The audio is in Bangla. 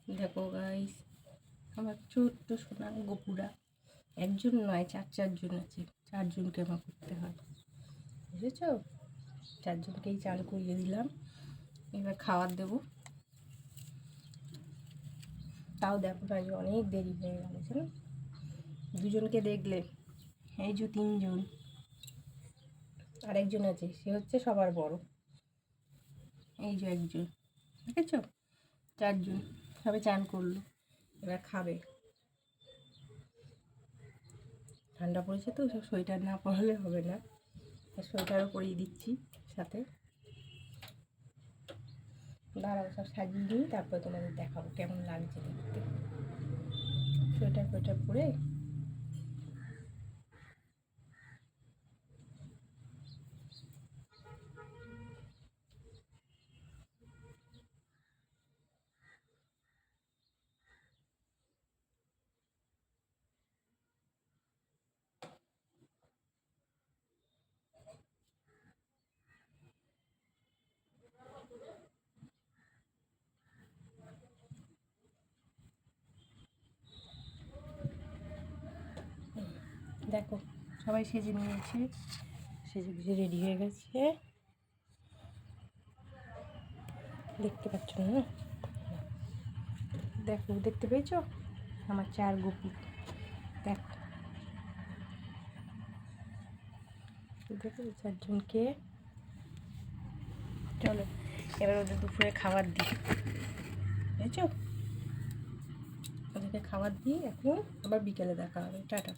দেখো গাইস, আমার ছোট্ট সোনা গোপুরা একজন নয়, চারজন আছে। চারজনকে আমার করতে হয়, বুঝেছ? চারজনকেই চান করিয়ে দিলাম। এবার খাবার দেবো। তাও দেখো না, অনেক দেরি হয়ে গেল, জানো? দুজনকে দেখলে, এই যে তিনজন, আর একজন আছে, সে হচ্ছে সবার বড়। এই যে একজন, দেখেছ? চারজন সবে চান করলো, এবার খাবে। ঠান্ডা পড়েছে তো, সব সোয়েটার না পরলে হবে না, সোয়েটারও পরিয়ে দিচ্ছি সাথে। দাঁড়াও, সব সাজিয়ে নিই, তারপর তোমাদের দেখাবো কেমন লাগছে দেখতে। সোয়েটার পরে দেখো, সবাই সেজে নিয়েছে, সেজে গুজে রেডি হয়ে গেছে। দেখতে পাচ্ছ না? দেখো, দেখতে পেয়েছো? আমার চার গোপী, দেখো দেখো চারজনকে। চলো এবার ওদের দুপুরে খাবার দিই, বুঝেছো? ওদেরকে খাবার দিই, এখন আবার বিকেলে দেখা হবে। টাটা।